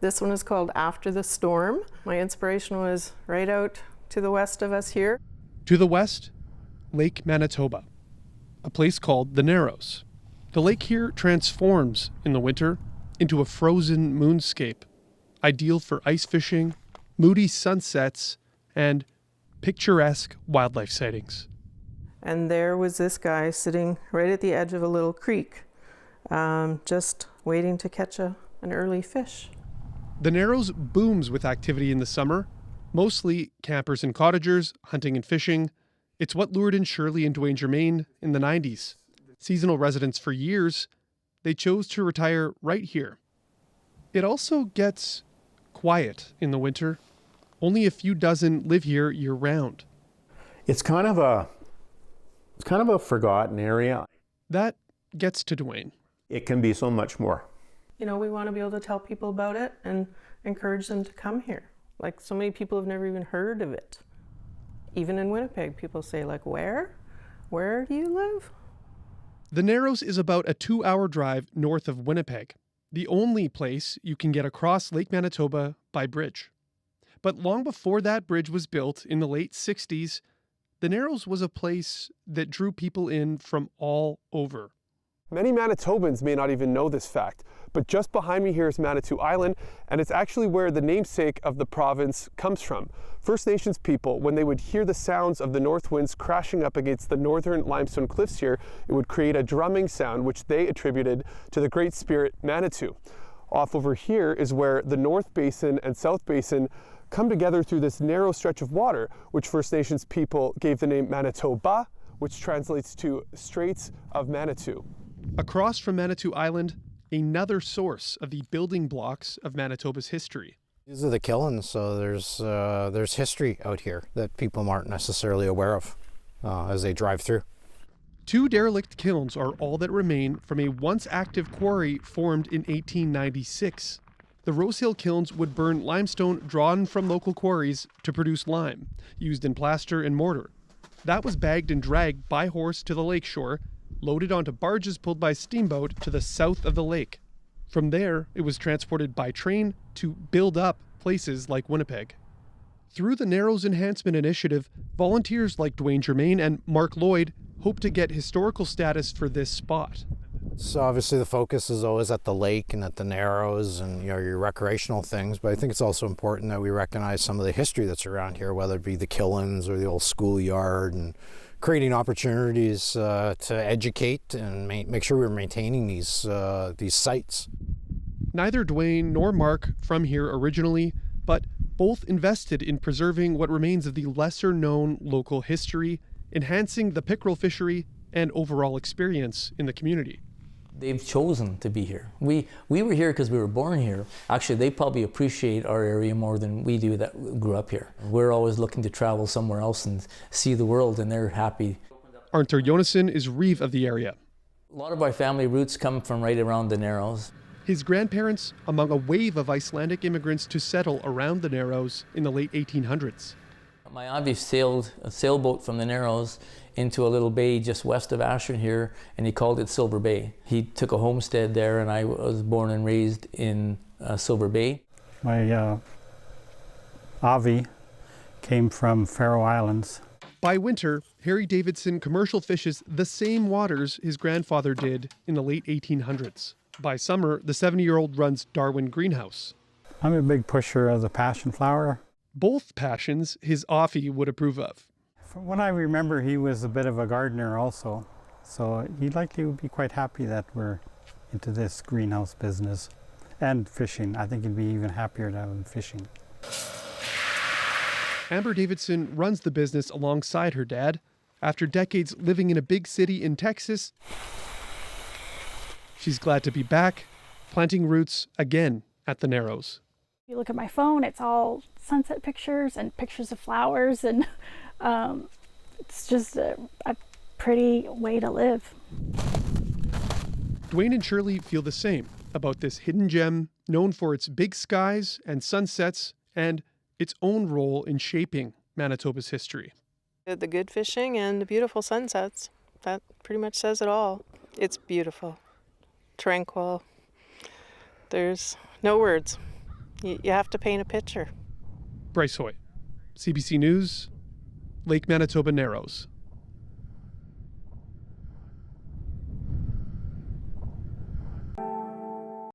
This one is called After the Storm. My inspiration was right out to the west of us here. To the west, Lake Manitoba, a place called the Narrows. The lake here transforms in the winter into a frozen moonscape, ideal for ice fishing, moody sunsets, and picturesque wildlife sightings. And there was this guy sitting right at the edge of a little creek, just waiting to catch an early fish. The Narrows booms with activity in the summer, mostly campers and cottagers, hunting and fishing. It's what lured in Shirley and Dwayne Germain in the 90s. Seasonal residents for years, they chose to retire right here. It also gets quiet in the winter. Only a few dozen live here year-round. It's kind of a forgotten area. That gets to Dwayne. It can be so much more. You know, we want to be able to tell people about it and encourage them to come here. Like, so many people have never even heard of it. Even in Winnipeg, people say, like, where? Where do you live? The Narrows is about a 2-hour drive north of Winnipeg, the only place you can get across Lake Manitoba by bridge. But long before that bridge was built in the late 60s, the Narrows was a place that drew people in from all over. Many Manitobans may not even know this fact, but just behind me here is Manitou Island, and it's actually where the namesake of the province comes from. First Nations people, when they would hear the sounds of the north winds crashing up against the northern limestone cliffs here, it would create a drumming sound which they attributed to the Great Spirit Manitou. Off over here is where the North Basin and South Basin come together through this narrow stretch of water, which First Nations people gave the name Manitoba, which translates to Straits of Manitou. Across from Manitou Island, another source of the building blocks of Manitoba's history. These are the kilns, so there's history out here that people aren't necessarily aware of as they drive through. 2 derelict kilns are all that remain from a once active quarry formed in 1896. The Rosehill kilns would burn limestone drawn from local quarries to produce lime, used in plaster and mortar. That was bagged and dragged by horse to the lakeshore, loaded onto barges pulled by steamboat to the south of the lake. From there, it was transported by train to build up places like Winnipeg. Through the Narrows Enhancement Initiative, volunteers like Dwayne Germain and Mark Lloyd hope to get historical status for this spot. So obviously the focus is always at the lake and at the Narrows and your recreational things, but I think it's also important that we recognize some of the history that's around here, whether it be the kilns or the old schoolyard, and creating opportunities to educate and make sure we're maintaining these sites. Neither Dwayne nor Mark from here originally, but both invested in preserving what remains of the lesser-known local history, enhancing the pickerel fishery, and overall experience in the community. They've chosen to be here. We were here because we were born here. Actually, they probably appreciate our area more than we do that grew up here. We're always looking to travel somewhere else and see the world, and they're happy. Arthur Jonassen is reeve of the area. A lot of our family roots come from right around the Narrows. His grandparents among a wave of Icelandic immigrants to settle around the Narrows in the late 1800s. My auntie sailed a sailboat from the Narrows into a little bay just west of Ashern here, and he called it Silver Bay. He took a homestead there, and I was born and raised in Silver Bay. My Avi came from Faroe Islands. By winter, Harry Davidson commercial fishes the same waters his grandfather did in the late 1800s. By summer, the 70-year-old runs Darwin Greenhouse. I'm a big pusher of the passion flower. Both passions his Offie would approve of. From what I remember, he was a bit of a gardener also, so he likely would be quite happy that we're into this greenhouse business and fishing. I think he'd be even happier to have him fishing. Amber Davidson runs the business alongside her dad. After decades living in a big city in Texas, she's glad to be back, planting roots again at the Narrows. If you look at my phone, it's all sunset pictures and pictures of flowers, and it's just a pretty way to live. Dwayne and Shirley feel the same about this hidden gem known for its big skies and sunsets and its own role in shaping Manitoba's history. The good fishing and the beautiful sunsets, that pretty much says it all. It's beautiful, tranquil. There's no words. You have to paint a picture. Bryce Hoy, CBC News, Lake Manitoba Narrows.